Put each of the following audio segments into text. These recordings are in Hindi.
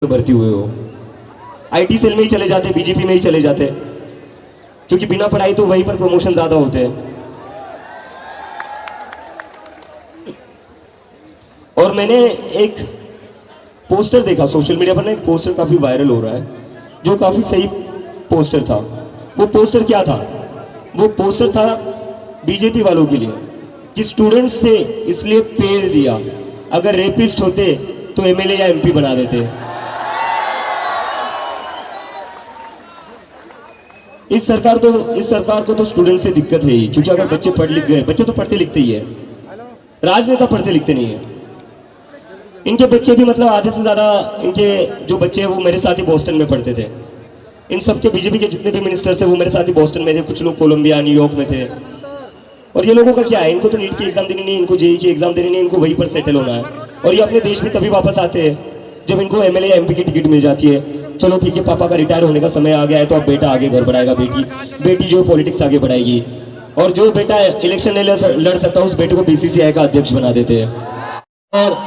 भर्ती हुए हो, आईटी सेल में ही चले जाते, बीजेपी में ही चले जाते, क्योंकि बिना पढ़ाई तो वहीं पर प्रमोशन ज्यादा होते हैं। और मैंने एक पोस्टर देखा सोशल मीडिया पर ना, एक पोस्टर काफी वायरल हो रहा है, जो काफी सही पोस्टर था। वो पोस्टर क्या था? वो पोस्टर था बीजेपी वालों के लिए, कि स्टूडेंट्स थे इसलिए पेड़ दिया, अगर रेपिस्ट होते तो एमएलए या एमपी बना देते। इस सरकार को तो स्टूडेंट से दिक्कत है ही, क्योंकि अगर बच्चे पढ़ लिख गए, बच्चे तो पढ़ते लिखते ही है, राजनेता पढ़ते लिखते नहीं है। इनके बच्चे भी मतलब आधे से ज्यादा इनके जो बच्चे हैं वो मेरे साथ ही बोस्टन में पढ़ते थे। इन सबके बीजेपी के जितने भी मिनिस्टर्स हैं वो मेरे साथ ही बोस्टन में थे, कुछ लोग कोलंबिया न्यूयॉर्क में थे। और ये लोगों का क्या है, इनको तो नीट की एग्जाम देनी नहीं, इनको जेईई की एग्जाम देनी नहीं, इनको वहीं पर सेटल होना है। और ये अपने देश में तभी वापस आते हैं जब इनको एमएलए या एमपी की टिकट मिल जाती है। चलो ठीक है, पापा का रिटायर होने का समय आ गया है, तो अब बेटा आगे घर बढ़ाएगा, बेटी जो पॉलिटिक्स आगे बढ़ाएगी। और जो बेटा इलेक्शन नहीं लड़ सकता उस बेटे को बीसीसीआई का अध्यक्ष बना देते हैं। और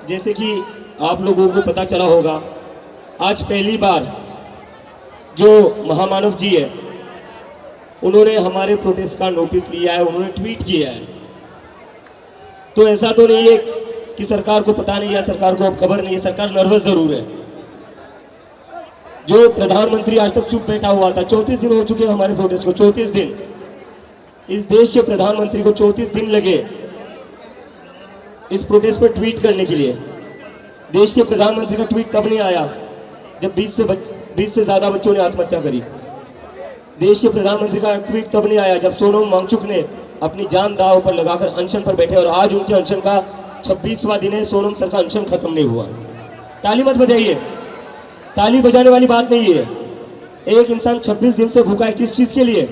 जैसे कि आप लोगों को पता चला होगा, आज पहली बार जो महामानव जी है उन्होंने हमारे प्रोटेस्ट का नोटिस लिया है, उन्होंने ट्वीट किया है। तो ऐसा तो नहीं है कि सरकार को पता नहीं है, सरकार को अब खबर नहीं है, सरकार नर्वस जरूर है। जो प्रधानमंत्री आज तक चुप बैठा हुआ था, 34 दिन हो चुके हैं हमारे प्रोटेस्ट को, 34 दिन। इस देश के प्रधानमंत्री को 34 दिन लगे इस प्रोटेस्ट पर ट्वीट करने के लिए। देश के प्रधानमंत्री का ट्वीट तब नहीं आया जब 20 से ज्यादा बच्चों ने आत्महत्या करी। देश के प्रधानमंत्री का ट्वीट तब नहीं आया जब सोनम वांगचुक ने अपनी जान दांव पर लगाकर अनशन पर बैठे, और आज उनके अनशन का 26वां दिन है। सोनम सर का अनशन खत्म नहीं हुआ। ताली मत बजाइए, ताली बजाने वाली बात नहीं है। एक इंसान 26 दिन से भूखा है, किस चीज के लिए?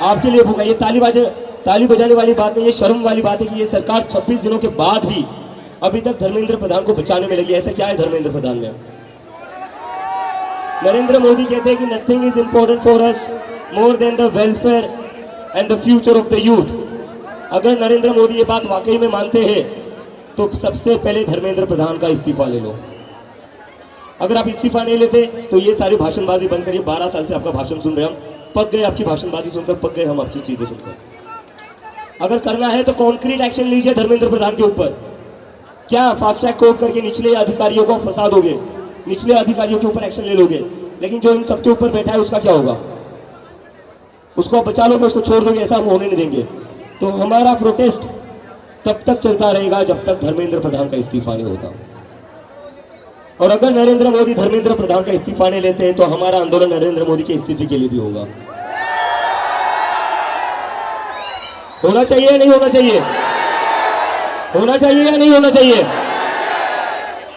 आपके लिए भूखा। ये ताली बजाने वाली बात नहीं है, शर्म वाली बात है कि ये सरकार 26 दिनों के बाद भी अभी तक धर्मेंद्र प्रधान को बचाने में लगी। ऐसा क्या है धर्मेंद्र प्रधान में? नरेंद्र मोदी कहते हैं कि nothing is important for us more than the welfare and the future of the youth. अगर नरेंद्र मोदी ये बात वाकई में मानते हैं तो सबसे पहले धर्मेंद्र प्रधान का इस्तीफा ले लो। अगर आप इस्तीफा नहीं लेते तो ये सारी भाषणबाजी बंद करिए। 12 साल से आपका भाषण सुन रहे हम, पक गए आपकी भाषणबाजी सुनकर, पक गए हम आपकी चीजें सुनकर। अगर करना है तो कॉन्क्रीट एक्शन लीजिए धर्मेंद्र प्रधान के ऊपर। क्या फास्ट ट्रैक कोर्ट करके निचले अधिकारियों को फंसा दोगे, निचले अधिकारियों के ऊपर एक्शन ले लोगे, लेकिन जो इन सबके ऊपर बैठा है उसका क्या होगा? उसको आप बचा लोगे, उसको छोड़ दोगे? ऐसा हम होने नहीं देंगे। तो हमारा प्रोटेस्ट तब तक चलता रहेगा जब तक धर्मेंद्र प्रधान का इस्तीफा नहीं होता। और अगर नरेंद्र मोदी धर्मेंद्र प्रधान का इस्तीफा नहीं लेते हैं तो हमारा आंदोलन नरेंद्र मोदी के इस्तीफे के लिए भी होगा। होना चाहिए या नहीं होना चाहिए? होना चाहिए या नहीं होना चाहिए?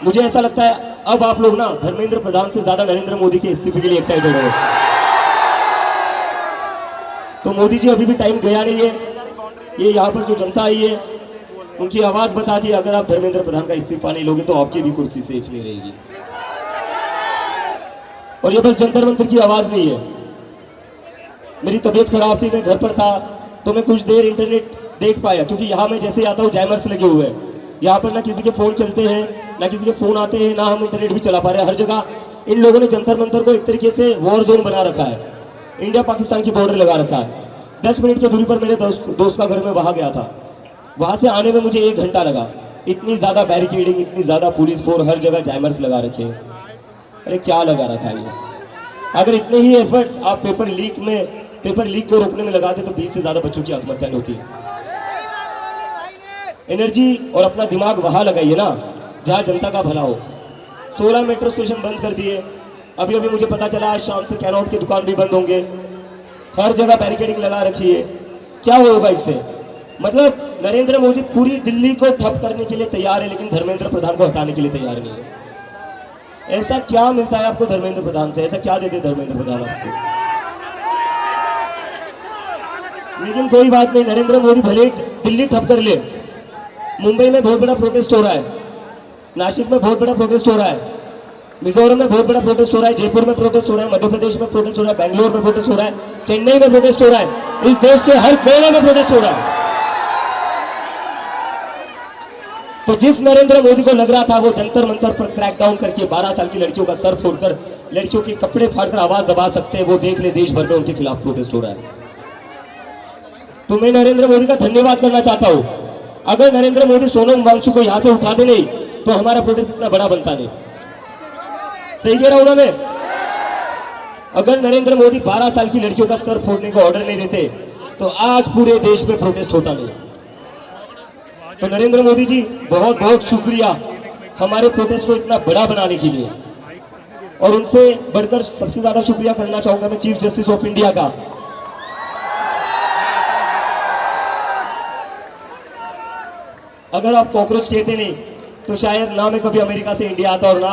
मुझे ऐसा लगता है अब आप लोग ना धर्मेंद्र प्रधान से ज्यादा नरेंद्र मोदी के इस्तीफे के लिए एक्साइटेड हो। तो मोदी जी अभी भी टाइम गया नहीं है। ये यहाँ पर जो जनता आई है उनकी आवाज बताती है, अगर आप धर्मेंद्र प्रधान का इस्तीफा नहीं लोगे तो आपकी भी कुर्सी सेफ नहीं रहेगी। और ये बस जंतर मंतर की आवाज नहीं है। मेरी तबीयत खराब थी, मैं घर पर था, तो मैं कुछ देर इंटरनेट देख पाया, क्योंकि यहाँ मैं जैसे आता हूँ जैमर्स लगे हुए हैं। यहाँ पर ना किसी के फोन चलते हैं, ना किसी के फोन आते हैं, ना हम इंटरनेट भी चला पा रहे हैं। हर जगह इन लोगों ने जंतर मंतर को एक तरीके से वॉर जोन बना रखा है, इंडिया पाकिस्तान की बॉर्डर लगा रखा है। 10 मिनट की दूरी पर मेरे दोस्त का घर में वहां गया था, वहां से आने में मुझे 1 घंटा लगा। इतनी ज्यादा बैरिकेडिंग, इतनी ज्यादा पुलिस फोर्स, हर जगह जैमर्स लगा रखे हैं। अरे क्या लगा रखा है ये? अगर इतने ही एफर्ट्स आप पेपर लीक को रोकने में लगाते तो 20 से ज्यादा बच्चों की आत्महत्या नहीं होती। एनर्जी और अपना दिमाग वहां लगाइए ना जहां जनता का भला हो। 16 मेट्रो स्टेशन बंद कर दिए। अभी मुझे पता चला आज शाम से कैनॉट की दुकान भी बंद होंगे। हर जगह बैरिकेडिंग लगा रखी है। क्या होगा इससे? मतलब नरेंद्र मोदी पूरी दिल्ली को ठप करने के लिए तैयार है, लेकिन धर्मेंद्र प्रधान को हटाने के लिए तैयार नहीं है। ऐसा क्या मिलता है आपको धर्मेंद्र प्रधान से? ऐसा क्या देते धर्मेंद्र प्रधान आपको? लेकिन कोई बात नहीं, नरेंद्र मोदी भले दिल्ली ठप कर ले, मुंबई में बहुत बड़ा प्रोटेस्ट हो रहा है, नासिक में बहुत बड़ा प्रोटेस्ट हो रहा है, मिजोरम में बहुत बड़ा प्रोटेस्ट हो रहा है, जयपुर में प्रोटेस्ट हो रहा है, मध्य प्रदेश में प्रोटेस्ट हो रहा है, बेंगलोर में प्रोटेस्ट हो रहा है, चेन्नई में प्रोटेस्ट हो रहा है, इस देश के हर कोने में प्रोटेस्ट हो रहा है। तो जिस नरेंद्र मोदी को लग रहा था वो जंतर मंतर पर क्रैकडाउन करके 12 साल की लड़कियों का सर फोड़कर लड़कियों के कपड़े फाड़कर आवाज दबा सकते हैं, वो देख ले देश भर में उनके खिलाफ प्रोटेस्ट हो रहा है। तो मैं नरेंद्र मोदी का धन्यवाद करना चाहता हूं। अगर नरेंद्र मोदी सोनम वांगचुक को यहां से उठाते नहीं तो हमारा प्रोटेस्ट इतना बड़ा बनता नहीं। सही कह रहा हूं ना मैं? अगर नरेंद्र मोदी 12 साल की लड़कियों का सर फोड़ने का ऑर्डर नहीं देते तो आज पूरे देश में प्रोटेस्ट होता नहीं। तो नरेंद्र मोदी जी बहुत बहुत शुक्रिया हमारे प्रोटेस्ट को इतना बड़ा बनाने के लिए। और उनसे बढ़कर सबसे ज्यादा शुक्रिया करना चाहूंगा मैं चीफ जस्टिस ऑफ इंडिया का। अगर आप कॉकरोच कहते नहीं तो शायद ना मैं कभी अमेरिका से इंडिया आता और ना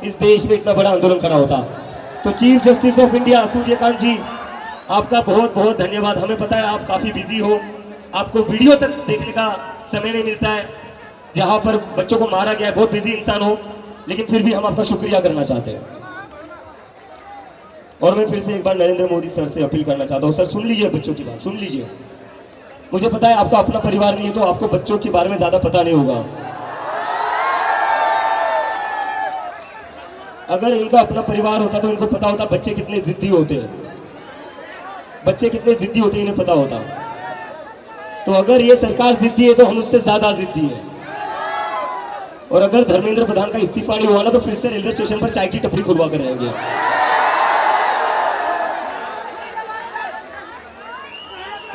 इस देश में इतना बड़ा आंदोलन खड़ा होता। तो chief justice of India Suryakant ji, आपका बहुत बहुत धन्यवाद। हमें पता है आप काफी बिजी हो, आपको वीडियो तक देखने का समय नहीं मिलता है, जहां पर बच्चों को मारा गया है, बहुत बिजी इंसान हो, लेकिन फिर भी हम आपका शुक्रिया करना चाहते हैं। और मैं फिर से एक बार नरेंद्र मोदी सर से अपील करना चाहता हूं, सर सुन लीजिए बच्चों की बात, सुन लीजिए। मुझे पता है आपका अपना परिवार नहीं है तो आपको बच्चों के बारे में ज्यादा पता नहीं होगा। अगर इनका अपना परिवार होता तो इनको पता होता बच्चे कितने जिद्दी होते हैं, बच्चे कितने जिद्दी होते हैं इन्हें पता होता। तो अगर ये सरकार जिद्दी है तो हम उससे ज्यादा जिद्दी है। और अगर धर्मेंद्र प्रधान का इस्तीफा नहीं हुआ ना तो फिर से रेलवे स्टेशन पर चाय की टपरी खुलवा कर रहेंगे।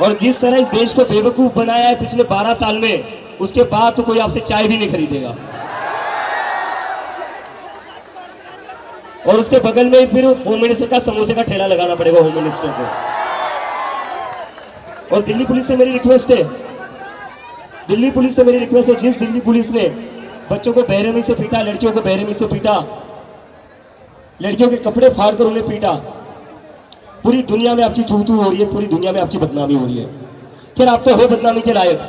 और जिस तरह इस देश को बेवकूफ बनाया है पिछले 12 साल में, उसके बाद तो कोई आपसे चाय भी नहीं खरीदेगा। और उसके बगल में फिर होम मिनिस्टर का समोसे का ठेला लगाना पड़ेगा होम मिनिस्टर को। और दिल्ली पुलिस से मेरी रिक्वेस्ट है, दिल्ली पुलिस से मेरी रिक्वेस्ट है, जिस दिल्ली पुलिस ने बच्चों को बेरहमी से पीटा, लड़कियों को बेरहमी से पीटा, लड़कियों के कपड़े फाड़कर उन्हें पीटा, पूरी दुनिया में आपकी थू-थू हो रही है, पूरी दुनिया में आपकी बदनामी हो रही है। फिर आप तो हो बदनामी के लायक,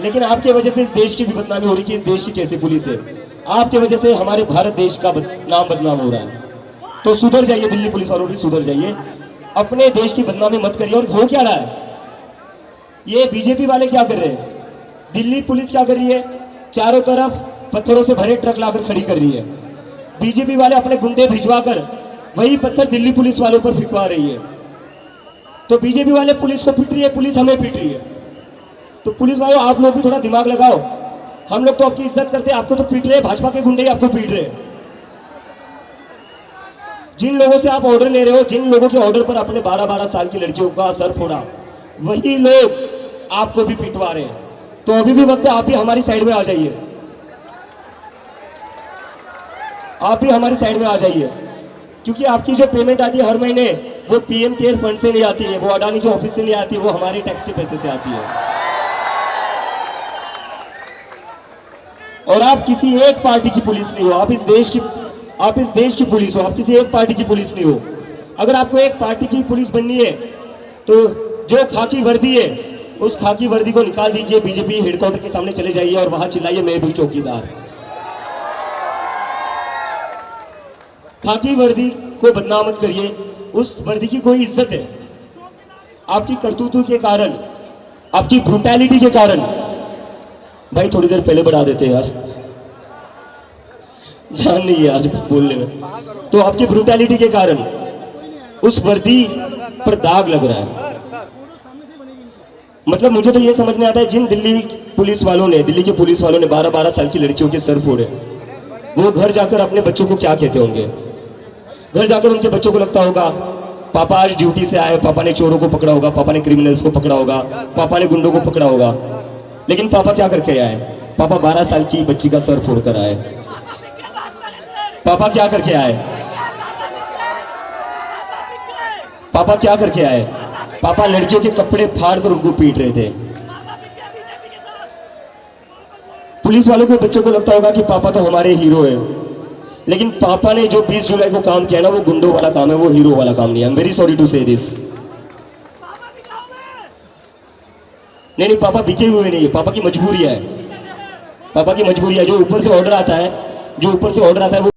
लेकिन आपकी वजह से इस देश की भी बदनामी हो रही है। इस देश की कैसी पुलिस है? आपकी वजह से हमारे भारत देश का नाम बदनाम हो रहा है। तो सुधर जाइए, दिल्ली पुलिस वालों भी सुधर जाइए, अपने देश की बदनामी मत करिए। और हो क्या रहा है, ये बीजेपी वाले क्या कर रहे हैं, दिल्ली पुलिस क्या कर रही है, चारों तरफ पत्थरों से भरे ट्रक लाकर खड़ी कर रही है। बीजेपी वाले अपने गुंडे भिजवाकर वही पत्थर दिल्ली पुलिस वालों पर फिकवा रही है। तो बीजेपी वाले पुलिस को पीट रही है, पुलिस हमें पीट रही है। तो पुलिस वालों आप लोग भी थोड़ा दिमाग लगाओ। हम लोग तो आपकी इज्जत करते हैं, आपको तो पीट रहे हैं, भाजपा के गुंडे ही आपको पीट रहे हैं। जिन लोगों से आप ऑर्डर ले रहे हो, जिन लोगों के ऑर्डर पर अपने 12-12 साल की लड़कियों का सर फोड़ा, वही लोग आपको भी पिटवा रहे हैं। तो अभी भी वक्त है, आप भी हमारी साइड में आ जाइए, आप भी हमारी साइड में आ जाइए। क्योंकि आपकी जो पेमेंट आती है हर महीने, वो पीएम केयर फंड से नहीं आती है, वो अडानी के ऑफिस से नहीं आती है, वो हमारे टैक्स के पैसे से आती है। और आप किसी एक पार्टी की पुलिस नहीं हो, आप इस देश की पुलिस हो, आप किसी एक पार्टी की पुलिस नहीं हो। अगर आपको एक पार्टी की पुलिस बननी है तो जो खाकी वर्दी है उस खाकी वर्दी को निकाल दीजिए, बीजेपी हेडक्वार्टर के सामने चले जाइए और वहां चिल्लाइए मैं भी चौकीदार। खाकी वर्दी को बदनाम मत करिए, उस वर्दी की कोई इज्जत है। आपकी करतूतों के कारण, आपकी ब्रूटैलिटी के कारण, भाई थोड़ी देर पहले बढ़ा देते यार, जान नहीं है आज बोलने में, तो आपकी ब्रूटैलिटी के कारण उस वर्दी पर दाग लग रहा है। मतलब मुझे तो ये समझ नहीं आता है, जिन दिल्ली के पुलिस वालों ने 12-12 साल की लड़कियों के सर फोड़े, वो घर जाकर अपने बच्चों को क्या कहते होंगे? घर जाकर उनके बच्चों को लगता होगा पापा आज ड्यूटी से आए, पापा ने चोरों को पकड़ा होगा, पापा ने क्रिमिनल्स को पकड़ा होगा, पापा ने गुंडों को पकड़ा होगा। लेकिन पापा क्या करके आए? पापा 12 साल की बच्ची का सर फोड़ कर आए। पापा क्या करके आए? पापा क्या करके आए? पापा लड़कियों के कपड़े फाड़ कर उनको पीट रहे थे। पुलिस वालों के बच्चों को लगता होगा कि पापा तो हमारे हीरो है, लेकिन पापा ने जो 20 जुलाई को काम किया ना, वो गुंडों वाला काम है, वो हीरो वाला काम नहीं है। I am very sorry to say this. नहीं, पापा बिके हुए नहीं है, पापा की मजबूरी है, पापा की मजबूरी है। जो ऊपर से ऑर्डर आता है, वो